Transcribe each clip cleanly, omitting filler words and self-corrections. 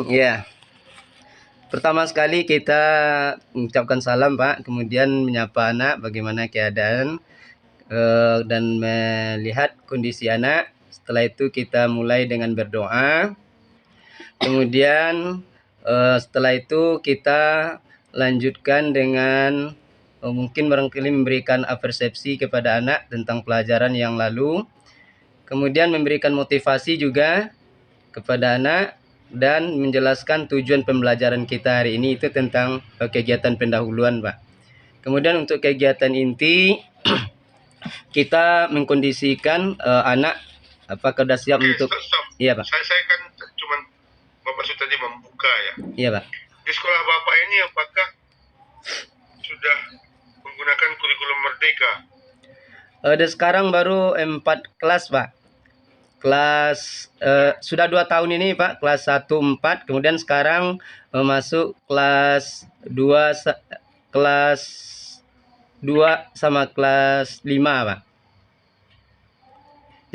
Ya, pertama sekali kita mengucapkan salam Pak, kemudian menyapa anak bagaimana keadaan dan melihat kondisi anak. Setelah itu kita mulai dengan berdoa. Kemudian setelah itu kita lanjutkan dengan mungkin barangkali memberikan persepsi kepada anak tentang pelajaran yang lalu. Kemudian memberikan motivasi juga kepada anak dan menjelaskan tujuan pembelajaran kita hari ini itu tentang kegiatan pendahuluan, Pak. Kemudian untuk kegiatan inti kita mengkondisikan anak apakah sudah siap untuk stop. Iya, Pak. Saya kan cuma Bapak sudah tadi membuka ya. Iya, Pak. Di sekolah Bapak ini apakah sudah menggunakan kurikulum Merdeka? Dan sekarang baru 4 kelas, Pak. Kelas sudah 2 tahun ini Pak, kelas 1 4, kemudian sekarang masuk kelas 2 sama kelas 5 Pak.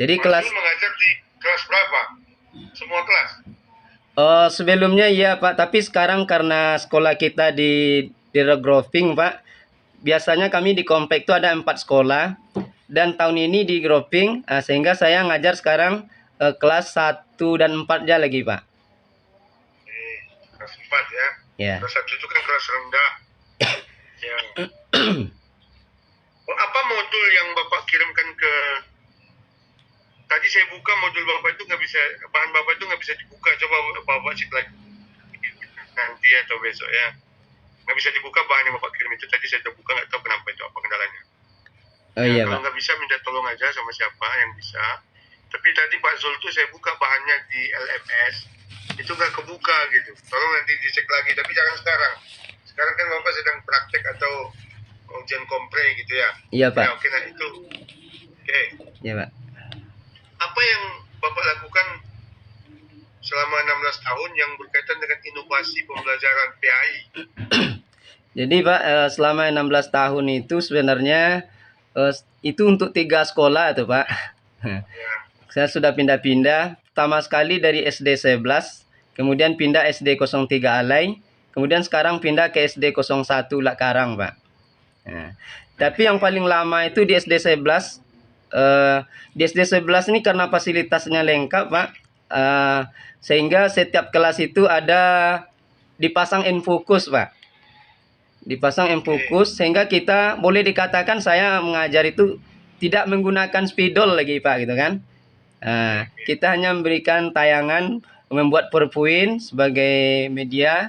Jadi kelas mengajar di kelas berapa? Semua kelas? Sebelumnya iya Pak, tapi sekarang karena sekolah kita di regrouping Pak, biasanya kami di komplek itu ada 4 sekolah. Dan tahun ini di grouping sehingga saya ngajar sekarang kelas 1 dan 4 aja lagi Pak. Kelas 4 ya. Ya. Kelas 1 itu kan kelas rendah. Ya. Apa modul yang Bapak kirimkan ke tadi saya buka modul Bapak itu nggak bisa, bahan Bapak itu nggak bisa dibuka. Coba Bapak cek lagi nanti atau besok ya. Nggak bisa dibuka bahan yang Bapak kirim itu. Tadi saya udah buka, nggak tahu kenapa itu, apa kendalanya. Oh iya, kalau Pak. nggak bisa minta tolong aja sama siapa yang bisa. Tapi tadi Pak Zul tuh saya buka bahannya di LMS, itu nggak kebuka gitu. Tolong nanti dicek lagi, tapi jangan sekarang. Sekarang kan Bapak sedang praktek atau ujian kompre gitu ya. Iya Pak. Ya, oke, nah itu. Oke. Iya Pak. Apa yang Bapak lakukan selama 16 tahun yang berkaitan dengan inovasi pembelajaran PAI? Jadi Pak, selama 16 tahun itu sebenarnya itu untuk 3 sekolah tuh Pak. Ya. Saya sudah pindah-pindah. Pertama sekali dari SD 11, kemudian pindah SD 03 Alai, kemudian sekarang pindah ke SD 01 Lakarang Pak. Nah, tapi yang paling lama itu di SD 11. Di SD 11 ini karena fasilitasnya lengkap Pak, sehingga setiap kelas itu ada dipasang infokus Pak. Dipasang infokus sehingga kita boleh dikatakan saya mengajar itu tidak menggunakan spidol lagi Pak gitu kan. Kita hanya memberikan tayangan, membuat PowerPoint sebagai media,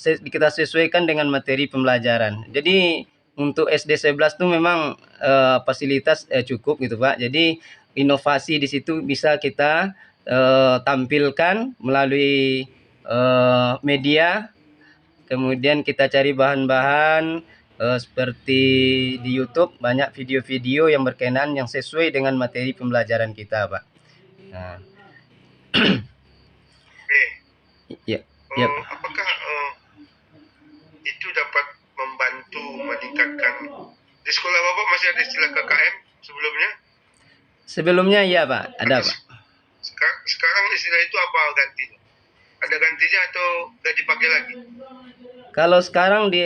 kita sesuaikan dengan materi pembelajaran. Jadi untuk SD 11 itu memang fasilitas cukup gitu Pak. Jadi inovasi di situ bisa kita tampilkan melalui media. Kemudian kita cari bahan-bahan seperti di YouTube, banyak video-video yang berkenan yang sesuai dengan materi pembelajaran kita Pak. Nah. Ya. Ya. Apakah itu dapat membantu meningkatkan di sekolah Bapak masih ada istilah KKM sebelumnya? Sebelumnya iya Pak, ada Pak. Sekarang istilah itu apa gantinya? Ada gantinya atau nggak dipakai lagi? Kalau sekarang di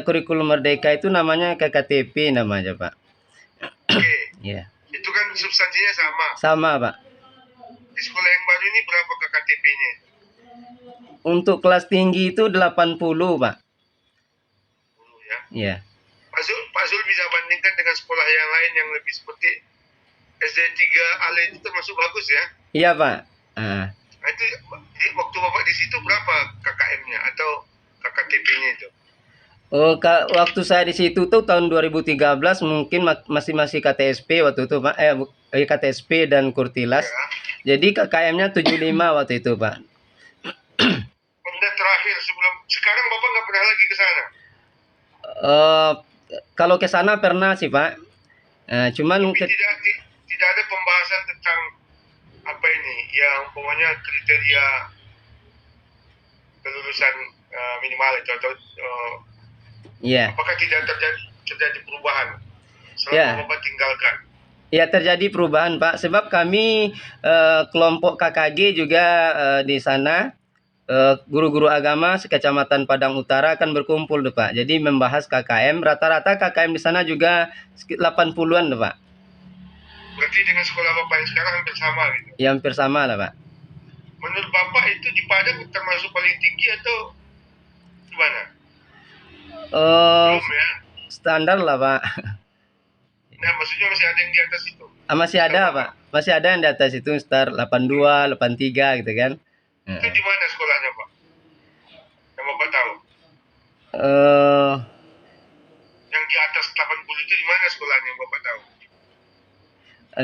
kurikulum Merdeka itu namanya KKTP namanya Pak. Oke. Ya. Itu kan substansinya sama. Sama Pak. Di sekolah yang baru ini berapa KKTP-nya? Untuk kelas tinggi itu 80 Pak. 10 ya? Iya. Pak Zul bisa bandingkan dengan sekolah yang lain yang lebih seperti SD 3 Ale itu termasuk bagus ya? Iya Pak. Nah itu waktu Bapak di situ berapa KKM-nya atau KKTP-nya itu? Waktu saya di situ tuh tahun 2013 mungkin masih KTSP waktu itu Pak. KTSP dan Kurtilas. Ya. Jadi KKM-nya 75 waktu itu Pak. Kemudian terakhir sebelum sekarang Bapak nggak pernah lagi ke sana? Kalau ke sana pernah sih Pak. Cuman tidak ada pembahasan tentang apa ini yang pokoknya kriteria kelulusan minimal itu atau apakah tidak terjadi perubahan selama Bapak tinggalkan? Ya, terjadi perubahan Pak, sebab kami kelompok KKG juga di sana guru-guru agama sekecamatan Padang Utara kan berkumpul tuh Pak. Jadi membahas KKM, rata-rata KKM di sana juga 80-an tuh Pak. Berarti dengan sekolah Bapak yang sekarang hampir sama gitu. Ya hampir sama lah Pak. Menurut Bapak itu di Padang termasuk paling tinggi atau gimana? Belum ya? Standar lah Pak. Nah, maksudnya masih ada yang di atas itu. Masih ada Pak, masih ada yang di atas itu start 82, 83 gitu kan. Itu di mana sekolahnya Pak? Yang Bapak tahu? Eh Yang di atas 80 itu di mana sekolahnya yang Bapak tahu?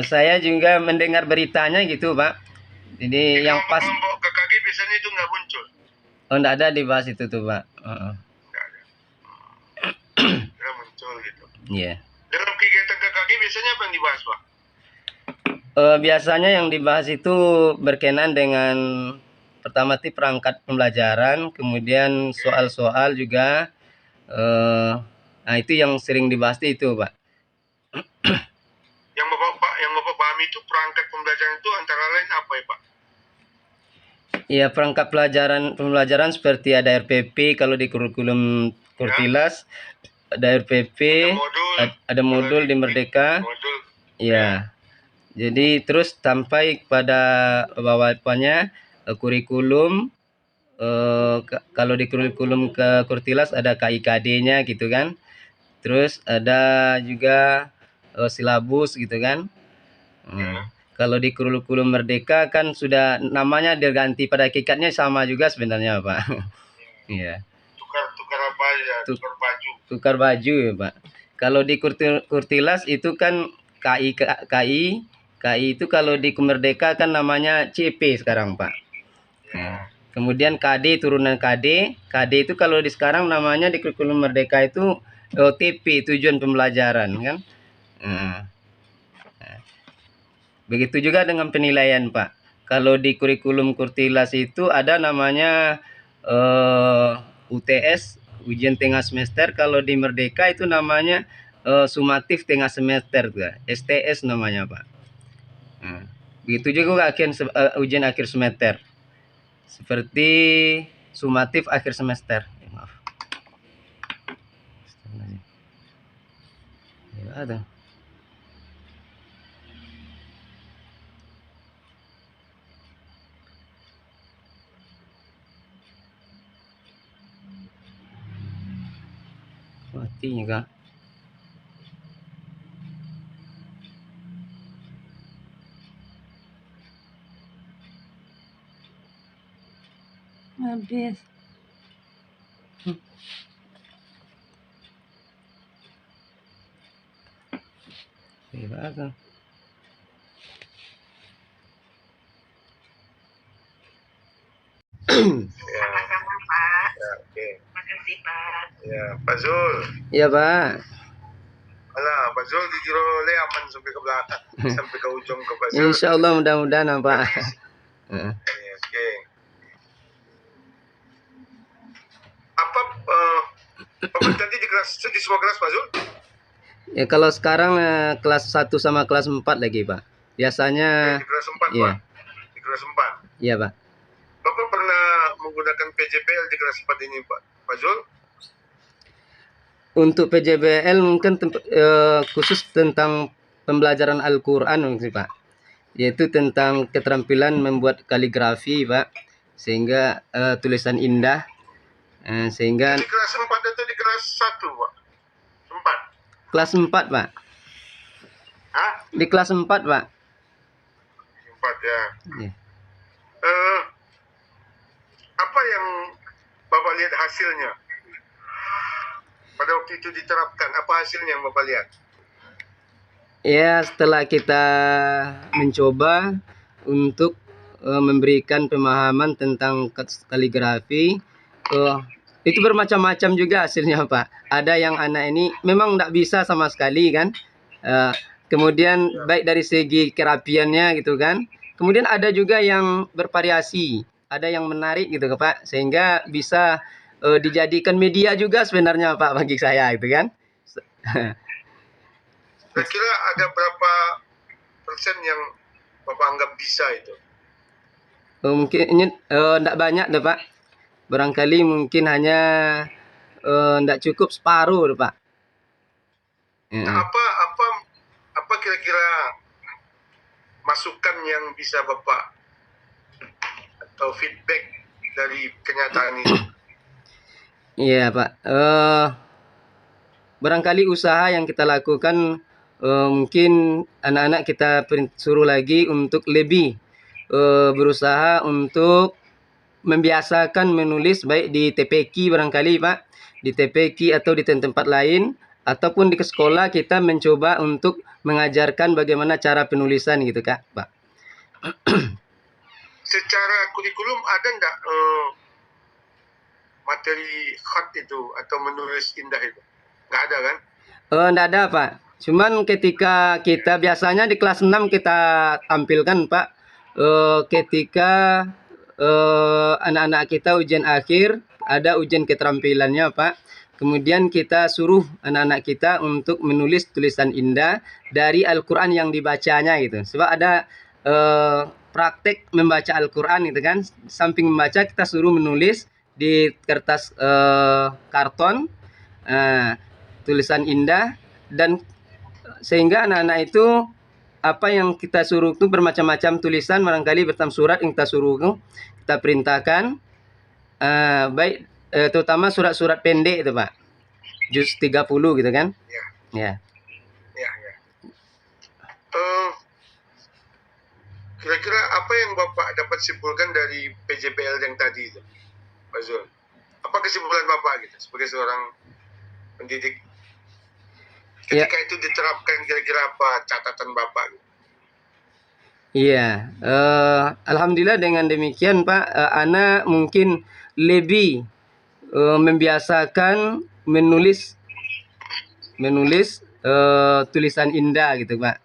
Saya juga mendengar beritanya gitu Pak. Jadi yang pas, kelompok KKG biasanya itu nggak muncul. oh enggak ada dibahas itu tuh Pak. Nggak ada. Nggak muncul gitu. Iya. Dalam kegiatan KKG biasanya apa yang dibahas Pak? Biasanya yang dibahas itu berkenaan dengan pertama perangkat pembelajaran, kemudian soal-soal juga. Nah itu yang sering dibahas itu Pak. Yang Bapak pahami itu perangkat pembelajaran itu antara lain apa ya Pak? Ya, perangkat pembelajaran seperti ada RPP kalau di kurikulum Kurtilas, ada RPP, ada modul di Merdeka. Modul. Ya. Jadi terus sampai pada bawahnya kurikulum, kalau di kurikulum ke Kurtilas ada KIKD-nya gitu kan. Terus ada juga silabus gitu kan. Kalau di kurikulum Merdeka kan sudah namanya diganti, pada hakikatnya sama juga sebenarnya Pak. Iya. Tukar apa ya? Tukar baju. Tukar baju ya Pak. Kalau di Kurtilas itu kan KI itu kalau di Merdeka kan namanya CP sekarang Pak. Nah, kemudian KD turunan KD itu kalau di sekarang namanya di kurikulum Merdeka itu TP, tujuan pembelajaran kan. Begitu juga dengan penilaian Pak. Kalau di kurikulum Kurtilas itu ada namanya UTS, ujian tengah semester. Kalau di Merdeka itu namanya sumatif tengah semester, STS namanya Pak. Begitu juga ujian akhir semester, seperti sumatif akhir semester. Maaf. Ya, ada. Matinya kah? Habis. Silakan. Sama-sama Pak. Ya, oke. Makasih Pak. Ya, Pak Zul. Iya Pak. Alah, Pak Zul dijero le aman sampai ke belakang, sampai ke ujung ke Pak Zul. Insya Allah mudah-mudahan Pak. Oke. Apa Bapak tadi di semua kelas Pak Zul? Ya kalau sekarang kelas 1 sama kelas 4 lagi Pak. Biasanya di kelas 4 iya. Pak. Di kelas 4. Iya Pak. Bapak pernah menggunakan PJBL di kelas 4 ini Pak Zul? Untuk PJBL mungkin khusus tentang pembelajaran Al-Quran sih Pak. Yaitu tentang keterampilan membuat kaligrafi Pak. Sehingga tulisan indah. Sehingga di kelas 4 atau di kelas 1 Pak? 4? Kelas 4 Pak. Hah? Di kelas 4 Pak. 4 ya. Iya. Apa yang Bapak lihat hasilnya? Pada waktu itu diterapkan, apa hasilnya yang Bapak lihat? Ya, setelah kita mencoba untuk memberikan pemahaman tentang kaligrafi, itu bermacam-macam juga hasilnya Pak. Ada yang anak ini memang tidak bisa sama sekali kan. Kemudian baik dari segi kerapiannya gitu kan. Kemudian ada juga yang bervariasi, ada yang menarik gitu Pak, sehingga bisa dijadikan media juga sebenarnya Pak bagi saya gitu kan. Kira-kira ada berapa yang Bapak anggap bisa itu? Mungkin ini tidak banyak deh Pak. Barangkali mungkin hanya tidak cukup separuh deh Pak. Nah, apa kira-kira masukan yang bisa Bapak atau feedback dari kenyataan ini? Iya Pak. Barangkali usaha yang kita lakukan mungkin anak-anak kita suruh lagi untuk lebih berusaha untuk membiasakan menulis baik di TPQ barangkali Pak, di TPQ atau di tempat lain, ataupun di sekolah kita mencoba untuk mengajarkan bagaimana cara penulisan gitu Kak Pak. Secara kurikulum ada nggak materi khat itu atau menulis indah itu? Nggak ada kan? Nggak ada Pak. Cuman ketika kita biasanya di kelas 6 kita tampilkan Pak, ketika anak-anak kita ujian akhir, ada ujian keterampilannya Pak. Kemudian kita suruh anak-anak kita untuk menulis tulisan indah dari Al-Quran yang dibacanya gitu. Sebab ada praktek membaca Al-Quran gitu kan. Samping membaca kita suruh menulis di kertas karton tulisan indah, dan sehingga anak-anak itu apa yang kita suruh itu bermacam-macam tulisan, barangkali bertam surat yang kita suruh itu kita perintahkan baik terutama surat-surat pendek itu Pak, juz 30 gitu kan ya. Kira-kira apa yang Bapak dapat simpulkan dari PJBL yang tadi itu, Pak Zul? Apa kesimpulan Bapak gitu sebagai seorang pendidik? Ketika itu diterapkan, kira-kira apa catatan Bapak gitu? Iya, alhamdulillah dengan demikian Pak, anak mungkin lebih membiasakan menulis tulisan indah gitu Pak.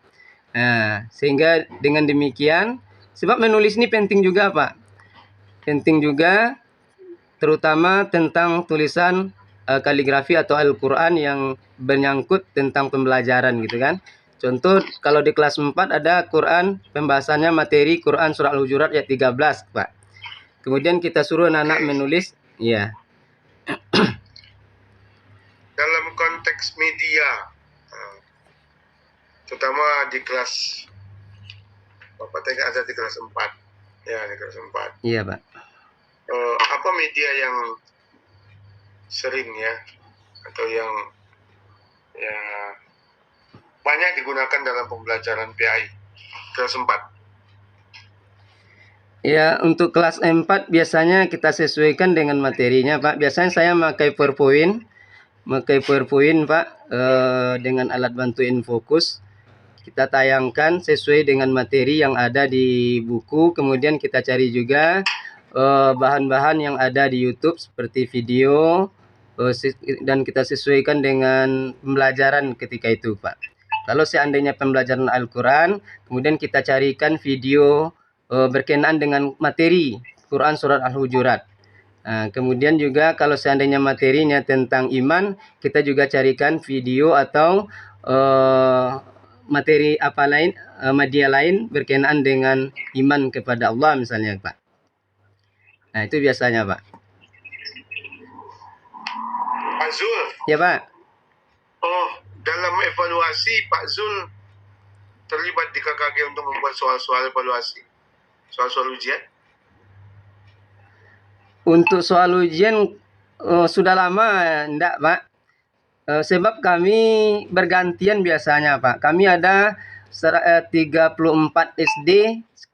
Nah, sehingga dengan demikian, sebab menulis ini penting juga Pak, penting juga terutama tentang tulisan kaligrafi atau Al-Quran yang menyangkut tentang pembelajaran gitu kan. Contoh kalau di kelas 4 ada Quran, pembahasannya materi Quran Surah Al-Hujurat ayat 13 Pak. Kemudian kita suruh anak-anak menulis, ya. Dalam konteks media, terutama di kelas, Bapak tanya ada di kelas 4, ya di kelas 4. Iya Pak. Apa media yang sering ya, atau yang ya banyak digunakan dalam pembelajaran PAI kelas 4? Ya, untuk kelas 4 biasanya kita sesuaikan dengan materinya Pak. Biasanya saya memakai PowerPoint Pak, dengan alat bantu InFocus. Kita tayangkan sesuai dengan materi yang ada di buku. Kemudian kita cari juga bahan-bahan yang ada di YouTube seperti video, dan kita sesuaikan dengan pembelajaran ketika itu Pak. Kalau seandainya pembelajaran Al-Quran, kemudian kita carikan video berkenaan dengan materi Quran Surat Al-Hujurat. Kemudian juga kalau seandainya materinya tentang iman, kita juga carikan video atau materi apa lain, media lain berkenaan dengan iman kepada Allah misalnya Pak. Nah itu biasanya Pak. Pak Zul. Ya Pak. Oh, dalam evaluasi Pak Zul terlibat di KKG untuk membuat soal-soal evaluasi, soal-soal ujian? Untuk soal ujian sudah lama enggak Pak. Sebab kami bergantian biasanya Pak. Kami ada 34 SD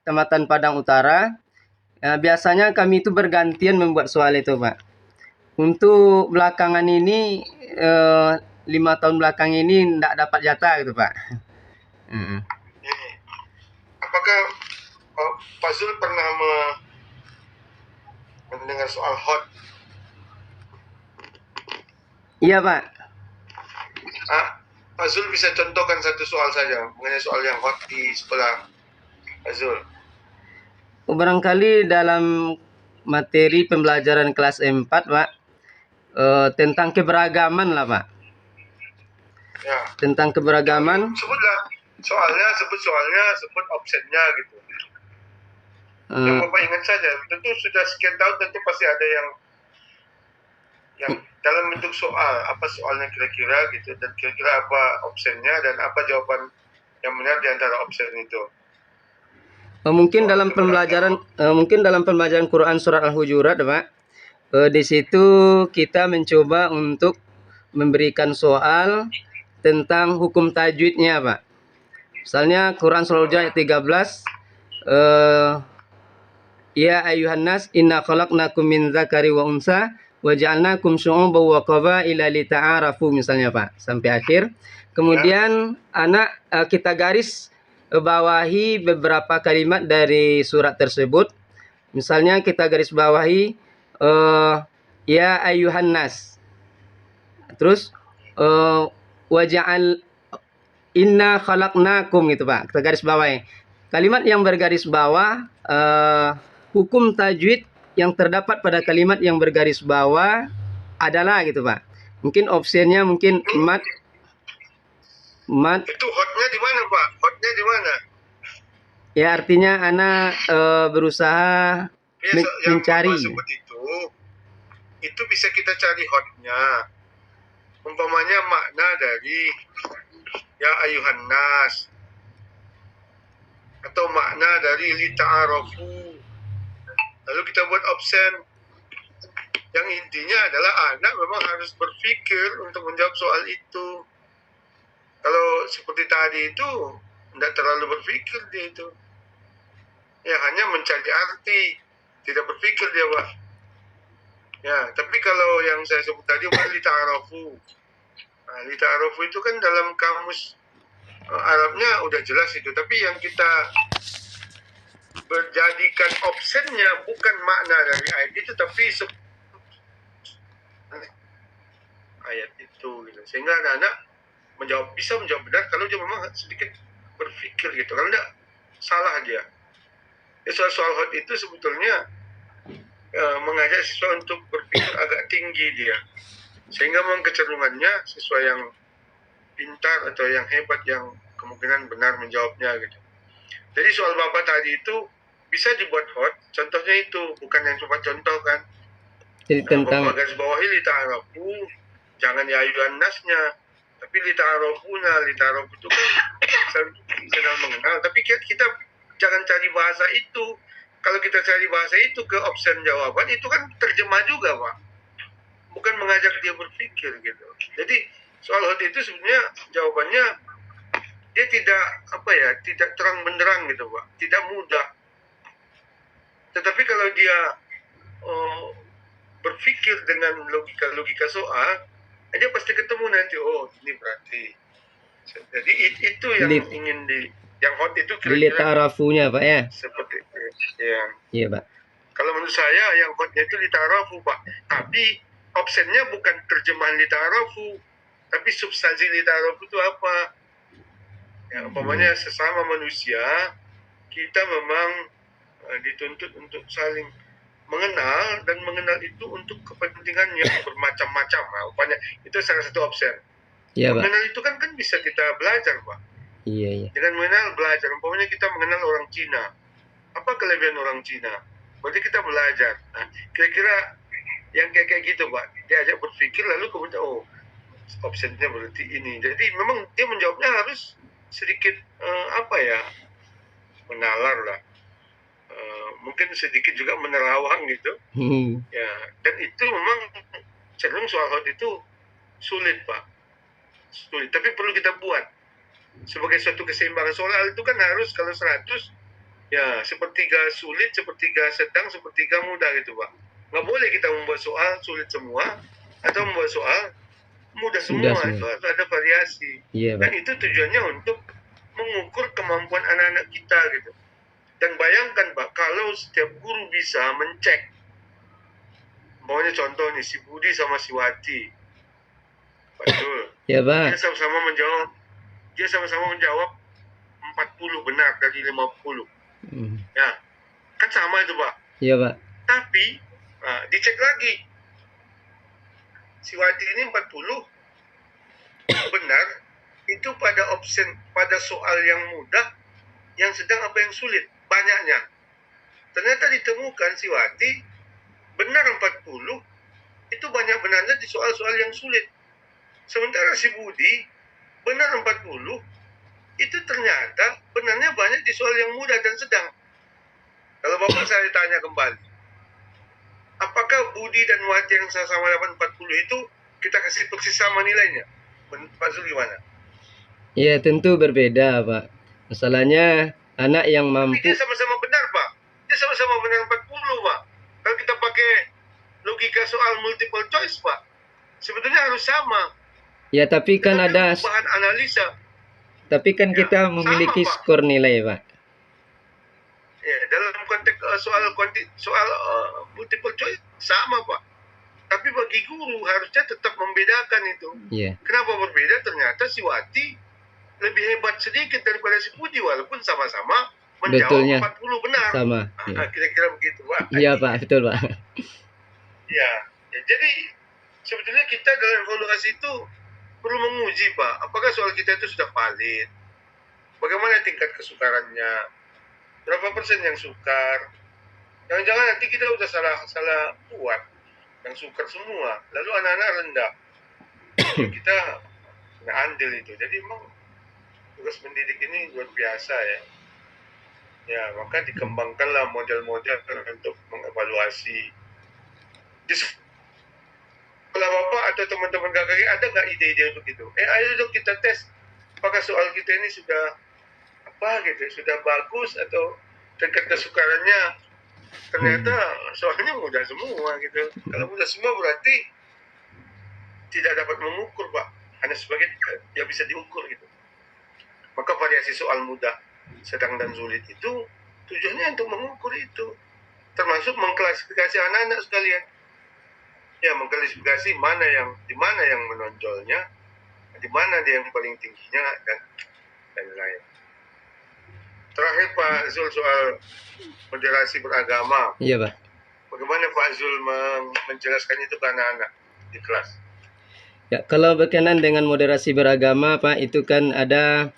Kecamatan Padang Utara. Biasanya kami itu bergantian membuat soal itu Pak. Untuk belakangan ini 5 tahun belakang ini enggak dapat jatah gitu Pak. Apakah Pak Zul pernah mendengar soal hot? Iya Pak. Pak Zul bisa contohkan satu soal saja mengenai soal yang hot di sekolah Pak Zul. Barangkali dalam materi pembelajaran kelas 4 Pak, tentang keberagaman lah Pak. Ya. Tentang keberagaman. Sebutlah sebut optionnya gitu. Yang Bapak ingat saja, tentu sudah sekian tahun tentu pasti ada yang dalam bentuk soal, apa soalnya kira-kira gitu, dan kira-kira apa optionnya dan apa jawaban yang benar di antara option itu. Mungkin dalam pembelajaran Quran surat Al-Hujurat, Pak. Di situ kita mencoba untuk memberikan soal tentang hukum tajwidnya, Pak. Misalnya Quran surah Al-Hujurat ayat 13, ya ayuhan nas inna khalaqnakum min dzakari wa unsa wa ja'alnakum syu'uban wa qabaila lita'arafu, misalnya, Pak, sampai akhir. Kemudian kita garis bawahi beberapa kalimat dari surat tersebut. Misalnya kita garis bawahi ya ayuhan nas. Terus waja'al inna khalaqnakum gitu, Pak. Kita garis bawahi. Kalimat yang bergaris bawah hukum tajwid yang terdapat pada kalimat yang bergaris bawah adalah gitu, Pak. Mungkin opsinya mungkin mat. Itu hotnya di mana, Pak? Hotnya di mana? Ya, artinya anak berusaha mencari. Yang sebut itu bisa kita cari hotnya. Umpamanya makna dari ya ayuhan nas, atau makna dari lita'arafu. Lalu kita buat option. Yang intinya adalah anak memang harus berpikir untuk menjawab soal itu. Kalau seperti tadi itu tidak terlalu berpikir dia itu. Ya hanya mencari arti, tidak berpikir dia, Pak. Ya, tapi kalau yang saya sebut tadi lita'arafu. Nah, lita'arafu itu kan dalam kamus Arabnya udah jelas itu, tapi yang kita berjadikan optionnya bukan makna dari ayat itu, tapi ayat itu gitu. Sehingga anak-anak bisa menjawab benar kalau dia memang sedikit berpikir gitu. Kalau tidak, salah dia. Ya, soal hot itu sebetulnya mengajak siswa untuk berpikir agak tinggi dia. Sehingga memang kecenderungannya siswa yang pintar atau yang hebat yang kemungkinan benar menjawabnya gitu. Jadi soal Bapak tadi itu bisa dibuat hot, contohnya itu, bukan yang cuma contoh kan. Jadi tentang Bapak garis bawahi lita'arafu, jangan ya ayuhan nasnya, tapi lita'arafu itu kan kenal mengenal, tapi kita jangan cari bahasa itu. Kalau kita cari bahasa itu ke option jawaban, itu kan terjemah juga, Pak. Bukan mengajak dia berpikir gitu. Jadi soal hot itu sebenarnya jawabannya dia tidak terang benderang gitu, Pak. Tidak mudah. Tetapi kalau dia berpikir dengan logika soal, dia pasti ketemu nanti, oh ini berarti. Jadi itu yang ingin yang hot itu kira-kira lita'arafunya, Pak, ya. Seperti itu. Ya. Iya, Pak. Kalau menurut saya yang hotnya itu lita'arafu, Pak. Tapi optionnya bukan terjemahan lita'arafu, tapi substansi lita'arafu itu apa? Ya, umpamanya sesama manusia kita memang dituntut untuk saling mengenal, dan mengenal itu untuk kepentingan yang bermacam-macam. Nah, umpamanya itu salah satu option. Iya, Pak. Mengenal itu kan bisa kita belajar, Pak. Iya. Dengan mengenal belajar. Umpamanya kita mengenal orang Cina. Apa kelebihan orang Cina? Berarti kita belajar. Nah, kira-kira yang kayak gitu, Pak. Diajak berpikir lalu kemudian optionnya berarti ini. Jadi memang dia menjawabnya harus sedikit menalar lah. Mungkin sedikit juga menerawang gitu. Ya, dan itu memang cenderung soal hot itu sulit, Pak. Sulit, tapi perlu kita buat sebagai suatu keseimbangan. Soal itu kan harus, kalau 100 ya sepertiga sulit, sepertiga sedang, sepertiga mudah gitu, Pak. Nggak boleh kita membuat soal sulit semua atau membuat soal mudah semua. Itu harus ada variasi. Dan itu tujuannya untuk mengukur kemampuan anak-anak kita gitu. Dan bayangkan, Pak, kalau setiap guru bisa mencek, umpamanya contoh nih, si Budi sama si Wati, betul, ya, Pak, dia sama-sama menjawab 40 benar dari 50. Ya, kan sama itu, Pak. Iya, Pak. Tapi dicek lagi, si Wati ini 40 benar, itu pada pada soal yang mudah, yang sedang apa yang sulit, banyaknya. Ternyata ditemukan si Wati benar 40, itu banyak benarnya di soal-soal yang sulit. Sementara si Budi benar 40, itu ternyata benarnya banyak di soal yang mudah dan sedang. Kalau Bapak saya tanya kembali, apakah Budi dan Wati yang sama dapat 40 itu kita kasih persis sama nilainya? Pak Zul gimana? Ya tentu berbeda Pak. Masalahnya anak yang Tapi mampu. dia sama-sama benar Pak. Dia sama-sama benar 40 Pak. Kalau kita pakai logika soal multiple choice Pak, sebetulnya harus sama. Ya tapi kan Tetapi ada. bahan analisa. Tapi kan Ya, kita memiliki sama, Pak. skor nilai Pak. Ya, dalam konteks soal multiple choice sama Pak. Tapi bagi guru harusnya tetap membedakan itu. Iya. Kenapa berbeda? Ternyata si Wati lebih hebat sedikit daripada si Budi walaupun sama-sama menjawab Betulnya 40 benar. sama. Nah, kira-kira begitu Pak. Iya Pak, betul Pak. Ya, jadi sebetulnya kita dalam evaluasi itu perlu menguji Pak. Apakah soal kita itu sudah valid? Bagaimana tingkat kesukarannya? Berapa persen yang sukar? Jangan-jangan nanti kita udah salah buat, yang sukar semua. Lalu anak-anak rendah. Kita nggak andil itu. Jadi memang tugas pendidik ini luar biasa ya. Ya, maka dikembangkanlah model-model untuk mengevaluasi. Di sekolah Bapak atau teman-teman KKG ada nggak ide-ide untuk itu? Ayo dong kita tes apakah soal kita ini sudah apa gitu, sudah bagus atau tingkat kesukarannya ternyata soalnya mudah semua gitu. Kalau mudah semua berarti tidak dapat mengukur Pak, hanya sebagai ya bisa diukur gitu. Maka variasi soal mudah, sedang dan sulit itu tujuannya untuk mengukur itu, termasuk mengklasifikasi anak-anak sekalian. Ya, mengklasifikasi di mana yang menonjolnya, di mana dia yang paling tingginya dan lain. Terakhir Pak Zul soal moderasi beragama. Iya Pak. Bagaimana Pak Zul menjelaskan itu ke anak-anak di kelas? Ya, kalau berkenaan dengan moderasi beragama Pak, itu kan ada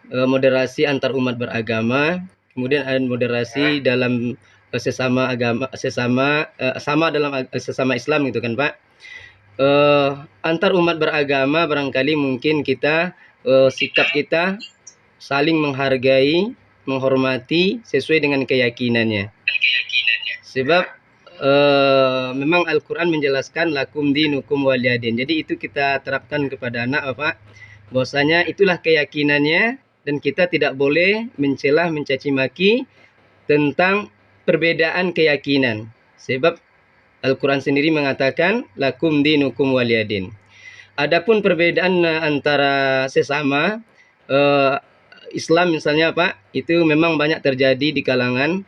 moderasi antar umat beragama, kemudian ada moderasi dalam sesama agama, sama dalam sesama Islam gitu kan Pak. Antar umat beragama barangkali mungkin kita sikap kita saling menghargai, menghormati sesuai dengan keyakinannya. Sebab memang Al-Quran menjelaskan lakum dinukum waliyadin. Jadi itu kita terapkan kepada anak Bapak, bahwasanya itulah keyakinannya dan kita tidak boleh mencela, mencaci maki tentang perbedaan keyakinan. Sebab Al-Quran sendiri mengatakan lakum dinukum waliyadin. Adapun perbedaan antara sesama Islam misalnya Pak, itu memang banyak terjadi di kalangan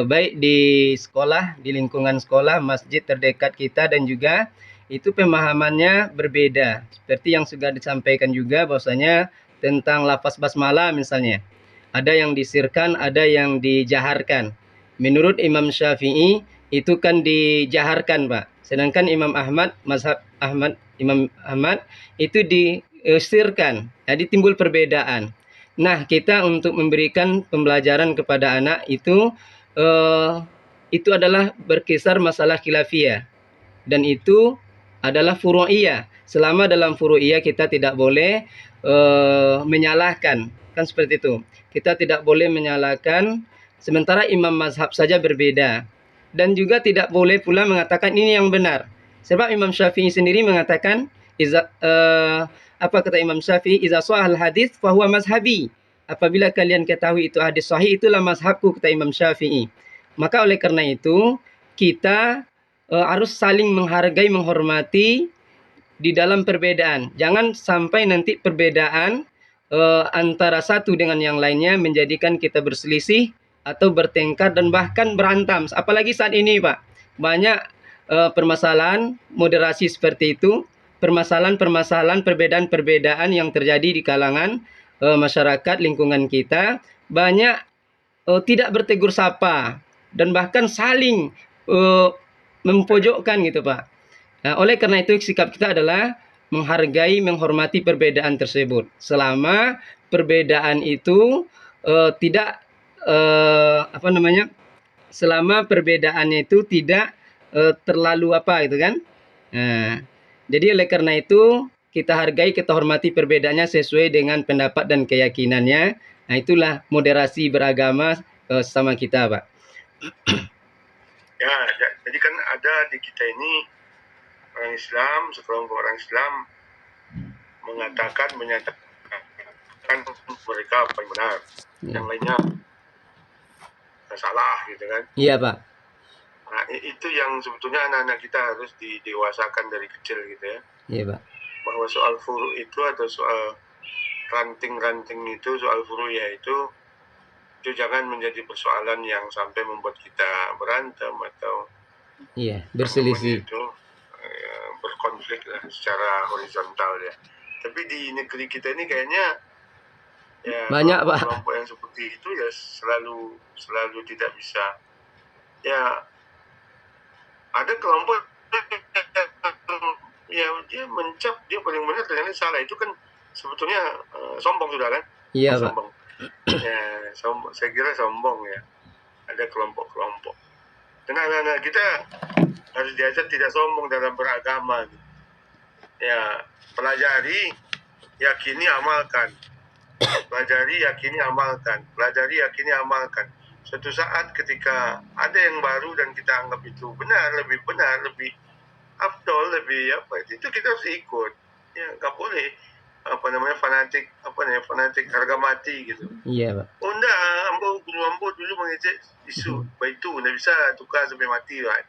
baik di sekolah, di lingkungan sekolah, masjid terdekat kita, dan juga itu pemahamannya berbeda. Seperti yang sudah disampaikan juga bahwasanya tentang lafaz basmalah misalnya, ada yang disirkan, ada yang dijaharkan. Menurut Imam Syafi'i itu kan dijaharkan Pak, sedangkan Imam Ahmad, Imam Ahmad itu disirkan. Jadi timbul perbedaan. Nah, kita untuk memberikan pembelajaran kepada anak itu adalah berkisar masalah khilafiyah, dan itu adalah furu'iyah. Selama dalam furu'iyah kita tidak boleh menyalahkan, kan seperti itu. Kita tidak boleh menyalahkan, sementara imam mazhab saja berbeda, dan juga tidak boleh pula mengatakan ini yang benar. Sebab Imam Syafi'i sendiri mengatakan apa kata Imam Syafi'i, iza sahal hadis fahuwa mazhabi. Apabila kalian ketahui itu hadis sahih, itulah mazhabku, kata Imam Syafi'i. Maka oleh karena itu kita harus saling menghargai, menghormati di dalam perbedaan. Jangan sampai nanti perbedaan antara satu dengan yang lainnya menjadikan kita berselisih atau bertengkar dan bahkan berantem. Apalagi saat ini Pak, banyak permasalahan moderasi seperti itu. Permasalahan-permasalahan, perbedaan-perbedaan yang terjadi di kalangan masyarakat lingkungan kita, banyak tidak bertegur sapa dan bahkan saling mempojokkan gitu Pak. Nah, oleh karena itu sikap kita adalah menghargai, menghormati perbedaan tersebut. Selama perbedaan itu tidak apa namanya? Selama perbedaannya itu tidak terlalu apa gitu kan? Nah, jadi oleh karena itu kita hargai, kita hormati perbedaannya sesuai dengan pendapat dan keyakinannya. Nah, itulah moderasi beragama sama kita, Pak. Ya, jadi kan ada di kita ini orang Islam, sekelompok orang Islam menyatakan mereka apa yang benar, yang lainnya salah gitu kan. Iya, Pak. Nah, itu yang sebetulnya anak-anak kita harus didewasakan dari kecil gitu ya. Iya, Pak. Bahwa soal furu itu atau soal ranting-ranting itu, soal furu ya itu jangan menjadi persoalan yang sampai membuat kita berantem atau iya, berselisih. itu berkonflik lah secara horizontal ya. Tapi di negeri kita ini kayaknya ya banyak, Pak. Kelompok yang seperti itu ya selalu tidak bisa. Ya ada kelompok ya dia mencap dia paling benar ternyata salah, itu kan sebetulnya sombong sudah kan. Iya, Pak. Sombong. Ya, sombong. Saya kira sombong ya. Ada kelompok-kelompok. Dan anak-anak kita harus diajar tidak sombong dalam beragama. Ya, pelajari, yakini, amalkan. Pelajari, yakini, amalkan. Pelajari, yakini, amalkan. Suatu saat ketika ada yang baru dan kita anggap itu benar, lebih afdol, lebih apa itu kita harus ikut. Ya, nggak boleh fanatik harga mati gitu. Iya, Pak. Oh enggak, guru ambo dulu mengecek isu itu nggak bisa tukar sampai mati lah.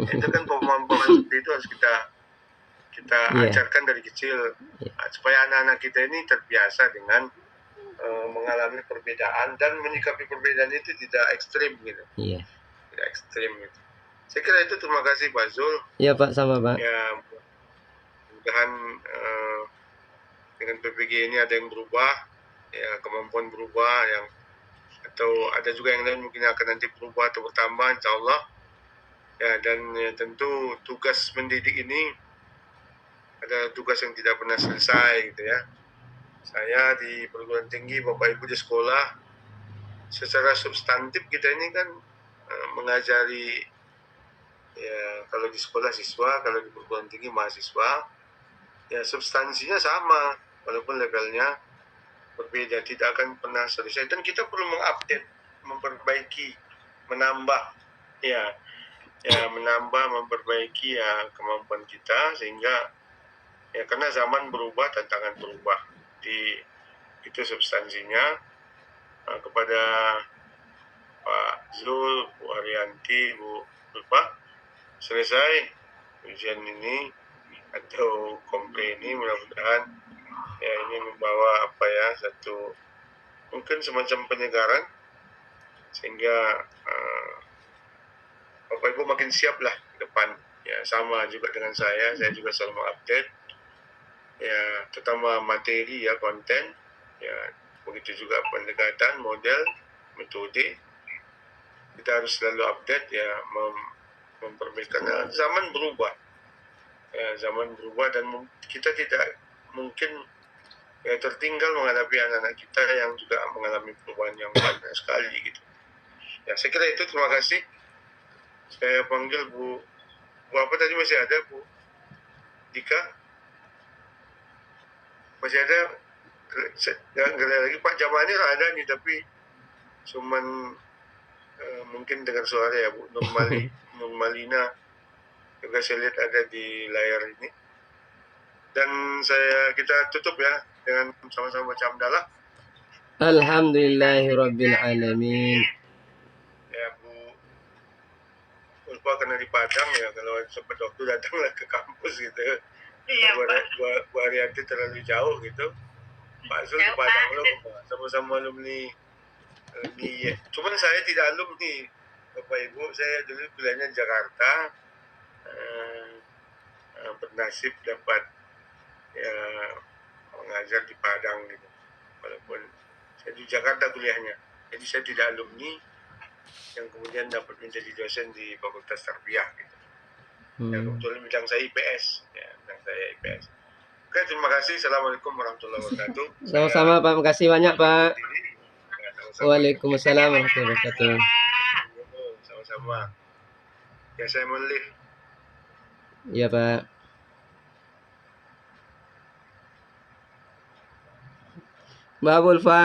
Itu kan pemahaman seperti itu harus kita ajarkan dari kecil supaya anak-anak kita ini terbiasa dengan mengalami perbedaan dan menyikapi perbedaan itu tidak ekstrim gitu. Iya. Tidak ekstrim gitu. Saya kira itu. Terima kasih Pak Zul. Iya, Pak, sama, Pak. Ya, mudah-mudahan dengan PPG ini ada yang berubah, ya kemampuan berubah, yang atau ada juga yang lain mungkin akan nanti berubah atau bertambah, insya Allah. Ya, dan ya, tentu tugas mendidik ini ada tugas yang tidak pernah selesai gitu ya. Saya di perguruan tinggi, Bapak Ibu di sekolah, secara substantif kita ini kan mengajari ya, kalau di sekolah siswa, kalau di perguruan tinggi mahasiswa, ya substansinya sama walaupun levelnya berbeda, tidak akan pernah selesai. Dan kita perlu mengupdate, memperbaiki, menambah memperbaiki ya kemampuan kita, sehingga ya karena zaman berubah, tantangan berubah. Itu substansinya. Kepada Pak Zul, Bu Arianti, Bu Lupa, selesai ujian ini atau komplain ini, mudah-mudahan ya ini membawa satu mungkin semacam penyegaran sehingga Bapak Ibu makin siap lah ke depan. Ya, sama juga dengan saya juga selalu mengupdate ya, terutama materi ya, konten ya, begitu juga pendekatan, model, metode. Kita harus selalu update ya, memperbaiki karena zaman berubah. Ya, zaman berubah dan kita tidak mungkin ya tertinggal menghadapi anak-anak kita yang juga mengalami perubahan yang banyak sekali gitu. Ya, saya kira itu. Terima kasih. Saya panggil Bu apa tadi, masih ada Bu Dika? Masih ada? Nggak lagi Pak Jamani ada nih, tapi cuman mungkin dengar suara ya Bu Nurmalina juga saya lihat ada di layar ini. Dan kita tutup ya dengan sama-sama baca hamdalah. Alhamdulillahirabbil alamin. Ya Bu Ulfa karena di Padang ya, kalau sempat waktu datanglah ke kampus gitu. Iya, Bu Arianti terlalu jauh gitu. Pak Zul di Padang loh, sama-sama alumni ya. Cuman saya tidak alumni Bapak Ibu, saya dulu kuliahnya di Jakarta, bernasib dapat ya mengajar di Padang gitu, walaupun saya di Jakarta kuliahnya. Jadi saya tidak alumni yang kemudian dapat menjadi dosen di Fakultas Tarbiyah gitu. Ya, kebetulan bidang saya IPS ya, Oke, terima kasih. Assalamualaikum warahmatullahi wabarakatuh. Sama-sama Pak, makasih banyak Pak. Ya, sama-sama. Waalaikumsalam warahmatullahi wabarakatuh. Sama-sama. Ya, saya mau live. Iya Pak. Mbak Bulfa.